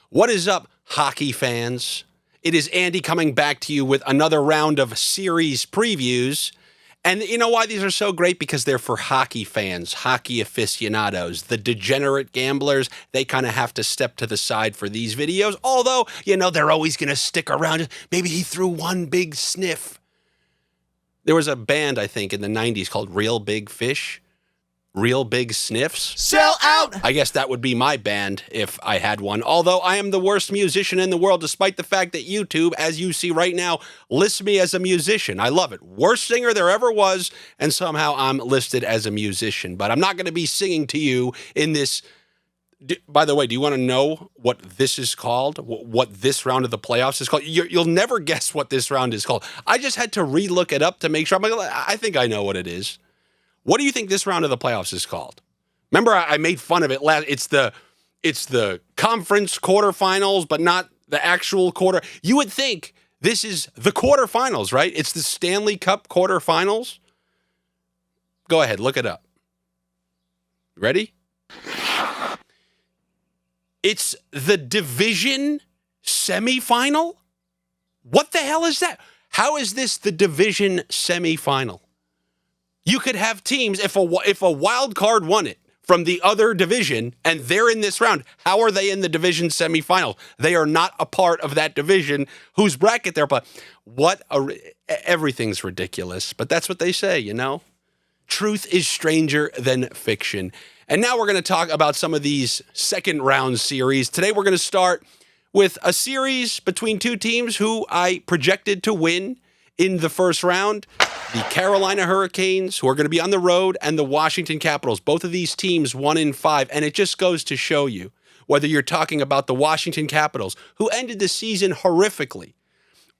What is up, hockey fans? It is Andy coming back to you with another round of series previews. And you know why these are so great? Because they're for hockey fans, hockey aficionados, the degenerate gamblers. They kind of have to step to the side for these videos. Although, they're always going to stick around. Maybe he threw one big sniff. There was a band, I think, in the 90s called Real Big Fish. Real Big Sniffs. Sell out! I guess that would be my band if I had one. Although I am the worst musician in the world, despite the fact that YouTube, as you see right now, lists me as a musician. I love it. Worst singer there ever was, and somehow I'm listed as a musician. But I'm not going to be singing to you in this. By the way, do you want to know what this is called? What this round of the playoffs is called? You'll never guess what this round is called. I just had to re-look it up to make sure. I think I know what it is. What do you think this round of the playoffs is called? Remember, I made fun of it last. It's the conference quarterfinals, but not the actual quarter. You would think this is the quarterfinals, right? It's the Stanley Cup quarterfinals. Go ahead, look it up. Ready? It's the division semifinal? What the hell is that? How is this the division semifinal? You could have teams, if a wild card won it from the other division and they're in this round, how are they in the division semifinal? They are not a part of that division whose bracket they're playing. Everything's ridiculous, but that's what they say, Truth is stranger than fiction. And now we're going to talk about some of these second round series. Today we're going to start with a series between two teams who I projected to win in the first round. The Carolina Hurricanes, who are going to be on the road, and the Washington Capitals. Both of these teams 1-5, and it just goes to show you, whether you're talking about the Washington Capitals, who ended the season horrifically,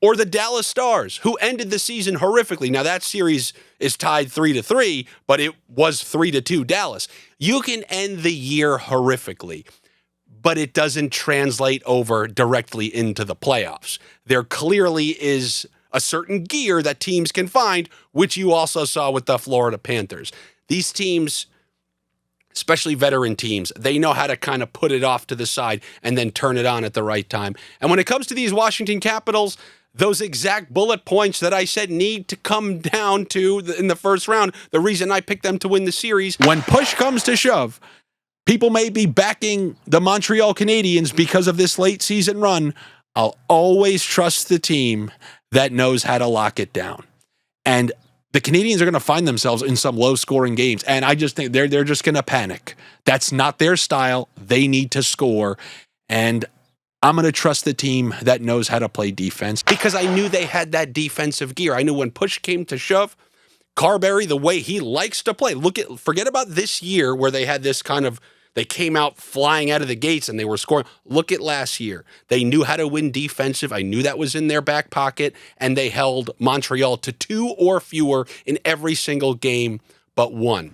or the Dallas Stars, who ended the season horrifically. Now, that series is tied 3-3, but it was 3-2 Dallas. You can end the year horrifically, but it doesn't translate over directly into the playoffs. There clearly is a certain gear that teams can find, which you also saw with the Florida Panthers. These teams, especially veteran teams, they know how to kind of put it off to the side and then turn it on at the right time. And when it comes to these Washington Capitals, those exact bullet points that I said need to come down to in the first round, the reason I picked them to win the series, when push comes to shove, people may be backing the Montreal Canadiens because of this late season run. I'll always trust the team that knows how to lock it down. And the Canadiens are going to find themselves in some low-scoring games, and I just think they're just going to panic. That's not their style. They need to score, and I'm going to trust the team that knows how to play defense because I knew they had that defensive gear. I knew when push came to shove, Carberry, the way he likes to play. Forget about this year where they had this kind of, they came out flying out of the gates and they were scoring. Look at last year. They knew how to win defensive. I knew that was in their back pocket, and they held Montreal to 2 or fewer in every single game but one.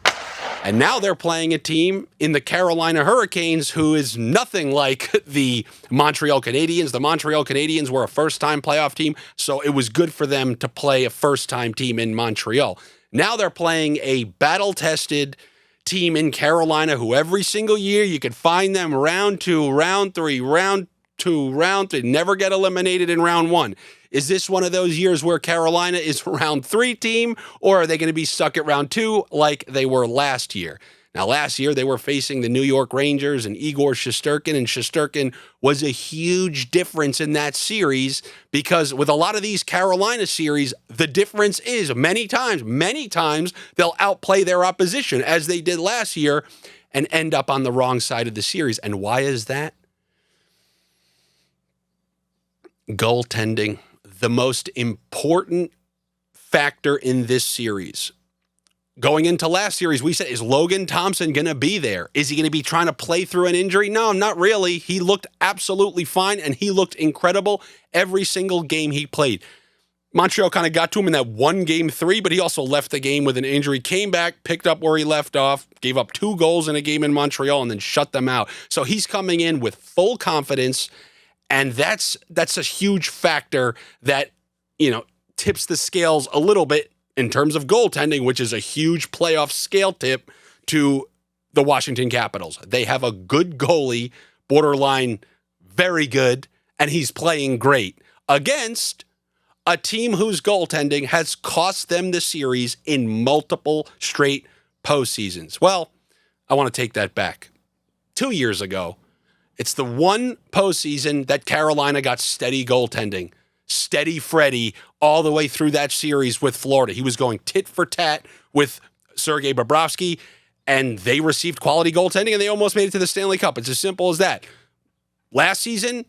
And now they're playing a team in the Carolina Hurricanes who is nothing like the Montreal Canadiens. The Montreal Canadiens were a first-time playoff team, so it was good for them to play a first-time team in Montreal. Now they're playing a battle-tested team in Carolina who every single year you could find them round 2, round 3, round 2, round 3, never get eliminated in round 1. Is this one of those years where Carolina is a round 3 team, or are they going to be stuck at round 2 like they were last year? Now, last year they were facing the New York Rangers and Igor Shesterkin, and Shesterkin was a huge difference in that series because with a lot of these Carolina series, the difference is many times they'll outplay their opposition as they did last year and end up on the wrong side of the series. And why is that? Goaltending, the most important factor in this series. Going into last series, we said, is Logan Thompson going to be there? Is he going to be trying to play through an injury? No, not really. He looked absolutely fine, and he looked incredible every single game he played. Montreal kind of got to him in that one game 3, but he also left the game with an injury, came back, picked up where he left off, gave up 2 goals in a game in Montreal, and then shut them out. So he's coming in with full confidence, and that's a huge factor that, tips the scales a little bit in terms of goaltending, which is a huge playoff scale tip to the Washington Capitals. They have a good goalie, borderline very good, and he's playing great against a team whose goaltending has cost them the series in multiple straight postseasons. Well, I want to take that back. 2 years ago, it's the one postseason that Carolina got steady goaltending, steady Freddie all the way through that series with Florida. He was going tit for tat with Sergei Bobrovsky, and they received quality goaltending, and they almost made it to the Stanley Cup. It's as simple as that. Last season,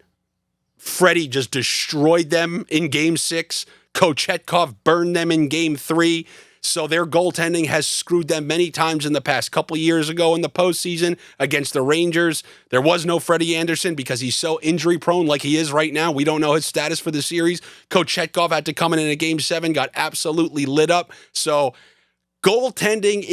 Freddie just destroyed them in Game 6. Kochetkov burned them in Game 3. So their goaltending has screwed them many times in the past. Couple years ago in the postseason against the Rangers, there was no Freddie Anderson because he's so injury prone like he is right now. We don't know his status for the series. Kochetkov had to come in a Game 7, got absolutely lit up. So goaltending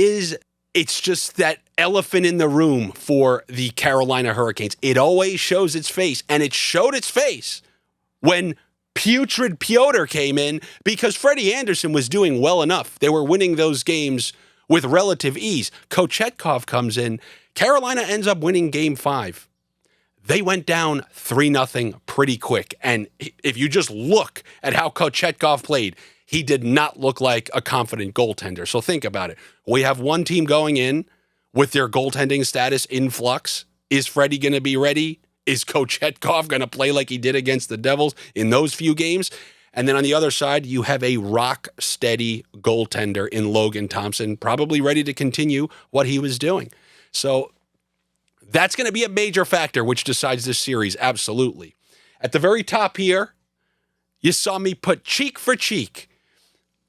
it's just that elephant in the room for the Carolina Hurricanes. It always shows its face, and it showed its face when Putrid Pyotr came in because Freddie Anderson was doing well enough. They were winning those games with relative ease. Kochetkov comes in. Carolina ends up winning Game 5. They went down 3-0 pretty quick. And if you just look at how Kochetkov played, he did not look like a confident goaltender. So think about it. We have one team going in with their goaltending status in flux. Is Freddie going to be ready? Is Kochetkov going to play like he did against the Devils in those few games? And then on the other side, you have a rock-steady goaltender in Logan Thompson, probably ready to continue what he was doing. So that's going to be a major factor which decides this series, absolutely. At the very top here, you saw me put cheek for cheek.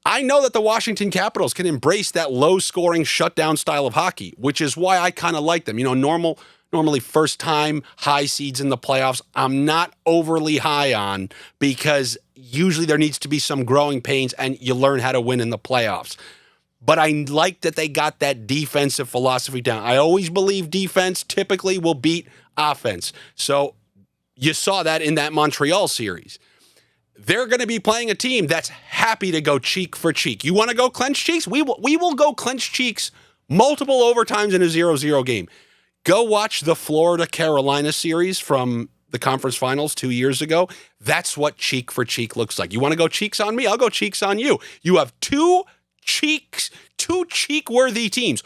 I know that the Washington Capitals can embrace that low-scoring shutdown style of hockey, which is why I kind of like them. You know, normally first time high seeds in the playoffs, I'm not overly high on because usually there needs to be some growing pains and you learn how to win in the playoffs. But I like that they got that defensive philosophy down. I always believe defense typically will beat offense. So you saw that in that Montreal series. They're going to be playing a team that's happy to go cheek for cheek. You want to go clench cheeks? We will go clench cheeks multiple overtimes in a 0-0 game. Go watch the Florida-Carolina series from the conference finals 2 years ago. That's what cheek for cheek looks like. You want to go cheeks on me? I'll go cheeks on you. You have two cheek-worthy teams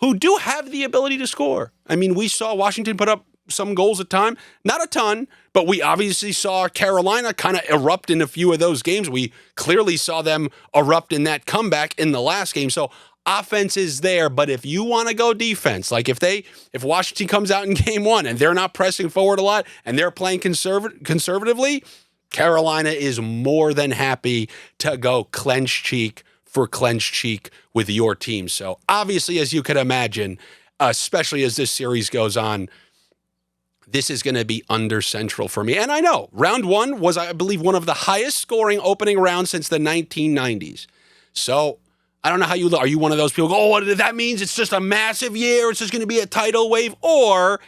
who do have the ability to score. I mean, we saw Washington put up some goals at time. Not a ton, but we obviously saw Carolina kind of erupt in a few of those games. We clearly saw them erupt in that comeback in the last game. So offense is there, but if you want to go defense, like if Washington comes out in Game 1 and they're not pressing forward a lot and they're playing conservatively, Carolina is more than happy to go clench cheek for clench cheek with your team. So obviously, as you could imagine, especially as this series goes on, this is going to be under central for me. And I know round 1 was, I believe, one of the highest scoring opening rounds since the 1990s. So I don't know how you look. Are you one of those people who go, oh, that means it's just a massive year, it's just going to be a tidal wave? Or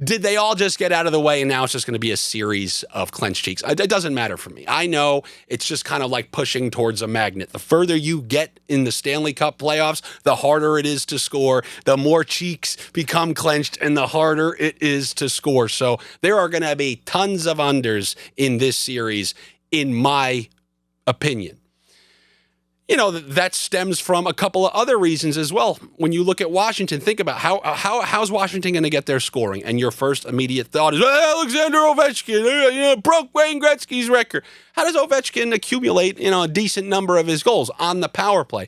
did they all just get out of the way and now it's just going to be a series of clenched cheeks? It doesn't matter for me. I know it's just kind of like pushing towards a magnet. The further you get in the Stanley Cup playoffs, the harder it is to score. The more cheeks become clenched and the harder it is to score. So there are going to be tons of unders in this series, in my opinion. You know, that stems from a couple of other reasons as well. When you look at Washington, think about how's Washington going to get their scoring? And your first immediate thought is, Alexander Ovechkin, broke Wayne Gretzky's record. How does Ovechkin accumulate, a decent number of his goals on the power play?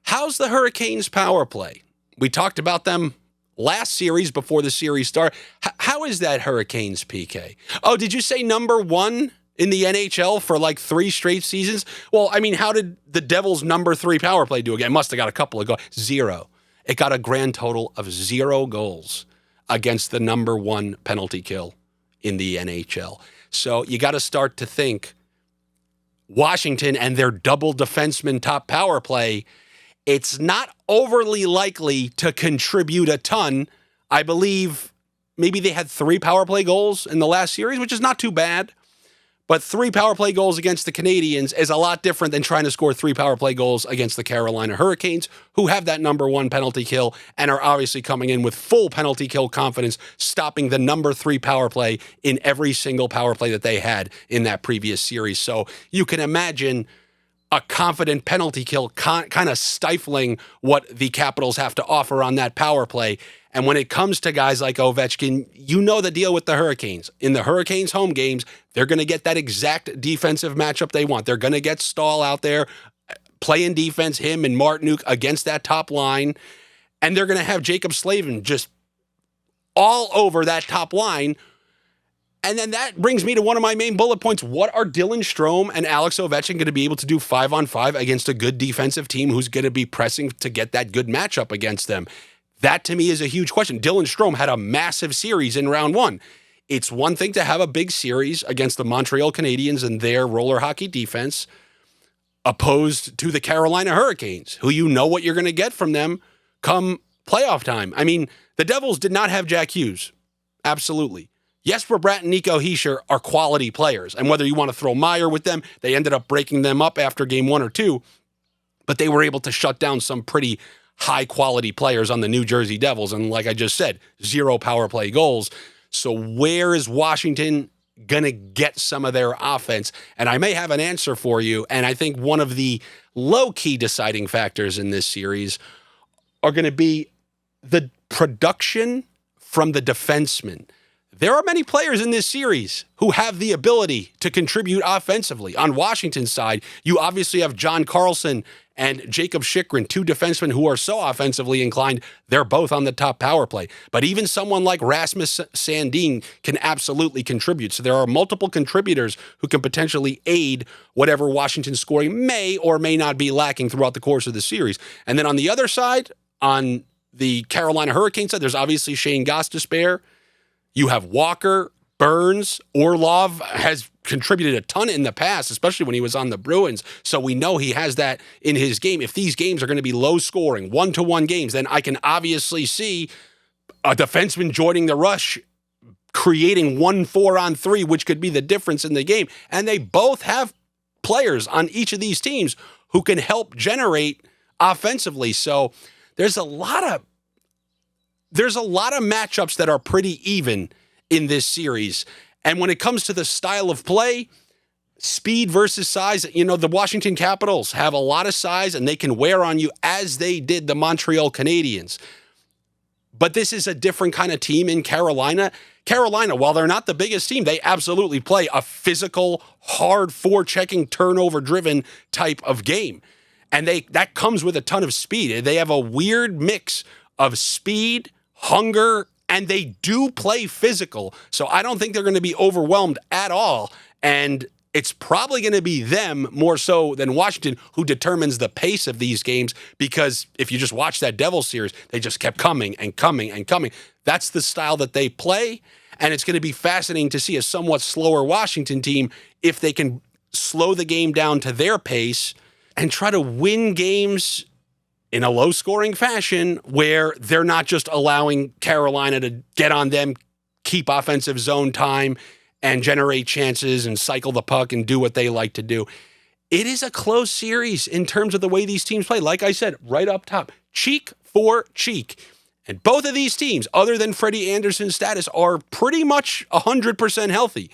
How's the Hurricanes' power play? We talked about them last series before the series started. How is that Hurricanes PK? Oh, did you say number 1 in the NHL for like 3 straight seasons? Well, I mean, how did the Devils' number 3 power play do again? It must have got a couple of goals. 0. It got a grand total of 0 goals against the number 1 penalty kill in the NHL. So you got to start to think Washington and their double defenseman top power play, it's not overly likely to contribute a ton. I believe maybe they had 3 power play goals in the last series, which is not too bad. But 3 power play goals against the Canadiens is a lot different than trying to score 3 power play goals against the Carolina Hurricanes, who have that number 1 penalty kill and are obviously coming in with full penalty kill confidence, stopping the number 3 power play in every single power play that they had in that previous series. So you can imagine a confident penalty kill kind of stifling what the Capitals have to offer on that power play. And when it comes to guys like Ovechkin, you know the deal with the Hurricanes. In the Hurricanes' home games, they're going to get that exact defensive matchup they want. They're going to get Stahl out there playing defense, him and Martinook against that top line. And they're going to have Jacob Slavin just all over that top line. And then that brings me to one of my main bullet points. What are Dylan Strome and Alex Ovechkin going to be able to do 5-on-5 against a good defensive team who's going to be pressing to get that good matchup against them? That, to me, is a huge question. Dylan Strome had a massive series in round 1. It's one thing to have a big series against the Montreal Canadiens and their roller hockey defense opposed to the Carolina Hurricanes, who you know what you're going to get from them come playoff time. I mean, the Devils did not have Jack Hughes. Absolutely. Jesper Bratt and Nico Hischier are quality players. And whether you want to throw Meyer with them, they ended up breaking them up after game 1 or 2, but they were able to shut down some pretty high-quality players on the New Jersey Devils. And like I just said, 0 power play goals. So where is Washington going to get some of their offense? And I may have an answer for you. And I think one of the low-key deciding factors in this series are going to be the production from the defensemen. There are many players in this series who have the ability to contribute offensively. On Washington's side, you obviously have John Carlson and Jacob Chychrun, 2 defensemen who are so offensively inclined, they're both on the top power play. But even someone like Rasmus Sandin can absolutely contribute. So there are multiple contributors who can potentially aid whatever Washington's scoring may or may not be lacking throughout the course of the series. And then on the other side, on the Carolina Hurricanes side, there's obviously Shane Gostisbehere. You have Walker, Burns, Orlov has contributed a ton in the past, especially when he was on the Bruins. So we know he has that in his game. If these games are going to be low scoring, 1-to-1 games, then I can obviously see a defenseman joining the rush, creating 1 4-on-3, which could be the difference in the game. And they both have players on each of these teams who can help generate offensively. So there's a lot of matchups that are pretty even in this series. And when it comes to the style of play, speed versus size, you know, the Washington Capitals have a lot of size and they can wear on you as they did the Montreal Canadiens. But this is a different kind of team in Carolina. Carolina, while they're not the biggest team, they absolutely play a physical, hard forechecking, turnover-driven type of game. And that comes with a ton of speed. They have a weird mix of speed, hunger, and they do play physical. So I don't think they're going to be overwhelmed at all. And it's probably going to be them more so than Washington who determines the pace of these games, because if you just watch that Devils series, they just kept coming and coming and coming. That's the style that they play. And it's going to be fascinating to see a somewhat slower Washington team if they can slow the game down to their pace and try to win games in a low-scoring fashion where they're not just allowing Carolina to get on them, keep offensive zone time, and generate chances and cycle the puck and do what they like to do. It is a close series in terms of the way these teams play. Like I said, right up top, cheek for cheek. And both of these teams, other than Freddie Anderson's status, are pretty much 100% healthy.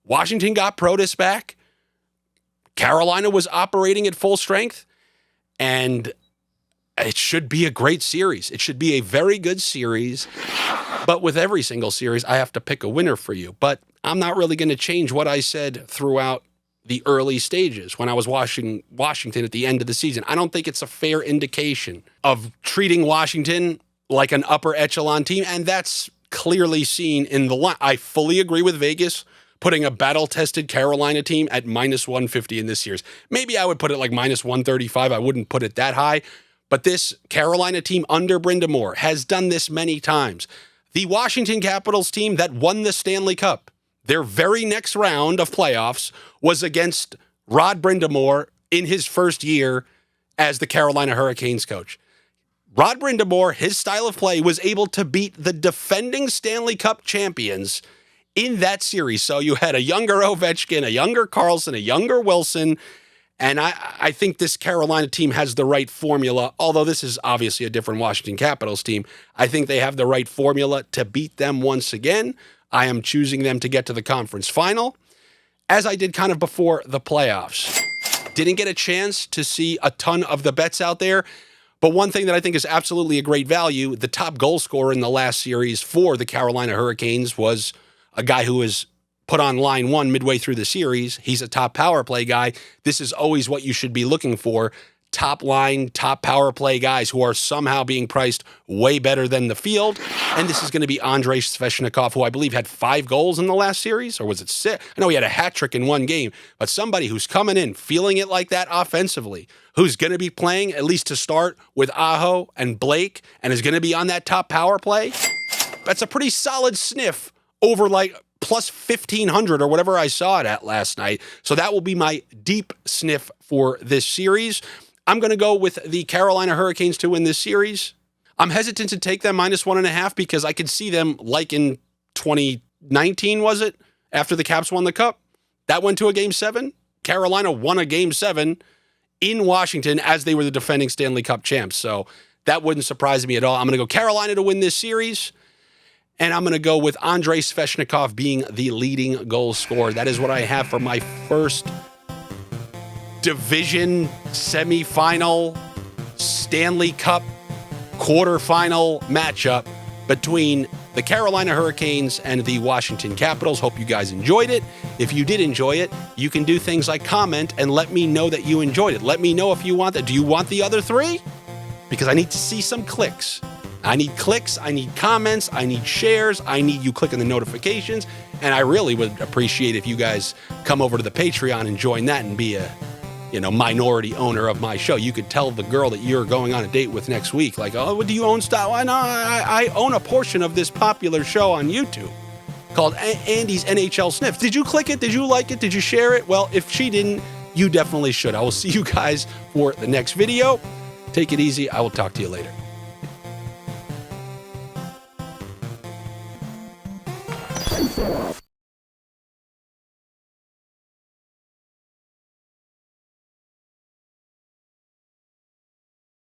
Washington got Protas back. Carolina was operating at full strength. And it should be a great series. It should be a very good series. But with every single series, I have to pick a winner for you. But I'm not really going to change what I said throughout the early stages when I was watching Washington at the end of the season. I don't think it's a fair indication of treating Washington like an upper echelon team, and that's clearly seen in the line. I fully agree with Vegas putting a battle-tested Carolina team at -150 in this series. Maybe I would put it like -135. I wouldn't put it that high. But this Carolina team under Brind'Amour has done this many times. The Washington Capitals team that won the Stanley Cup, their very next round of playoffs was against Rod Brind'Amour in his first year as the Carolina Hurricanes coach. Rod Brind'Amour, his style of play, was able to beat the defending Stanley Cup champions in that series. So you had a younger Ovechkin, a younger Carlson, a younger Wilson. And I think this Carolina team has the right formula, although this is obviously a different Washington Capitals team. I think they have the right formula to beat them once again. I am choosing them to get to the conference final, as I did kind of before the playoffs. Didn't get a chance to see a ton of the bets out there, but one thing that I think is absolutely a great value, the top goal scorer in the last series for the Carolina Hurricanes was a guy who was put on line one midway through the series. He's a top power play guy. This is always what you should be looking for. Top line, top power play guys who are somehow being priced way better than the field. And this is going to be Andrei Svechnikov, who I believe had 5 goals in the last series, or was it 6? I know he had a hat trick in one game, but somebody who's coming in, feeling it like that offensively, who's going to be playing, at least to start, with Aho and Blake, and is going to be on that top power play. That's a pretty solid sniff over like plus 1,500 or whatever I saw it at last night. So that will be my deep sniff for this series. I'm going to go with the Carolina Hurricanes to win this series. I'm hesitant to take them -1.5 because I could see them like in 2019, was it? After the Caps won the Cup? That went to a Game 7. Carolina won a Game 7 in Washington as they were the defending Stanley Cup champs. So that wouldn't surprise me at all. I'm going to go Carolina to win this series. And I'm going to go with Andrei Svechnikov being the leading goal scorer. That is what I have for my first division semifinal Stanley Cup quarterfinal matchup between the Carolina Hurricanes and the Washington Capitals. Hope you guys enjoyed it. If you did enjoy it, you can do things like comment and let me know that you enjoyed it. Let me know if you want that. Do you want the other 3? Because I need to see some clicks. I need clicks, I need comments, I need shares, I need you clicking the notifications, and I really would appreciate if you guys come over to the Patreon and join that and be a, minority owner of my show. You could tell the girl that you're going on a date with next week, like, oh, do you own stock? Why not? I own a portion of this popular show on YouTube called Andy's NHL Sniffs. Did you click it? Did you like it? Did you share it? Well, if she didn't, you definitely should. I will see you guys for the next video. Take it easy. I will talk to you later.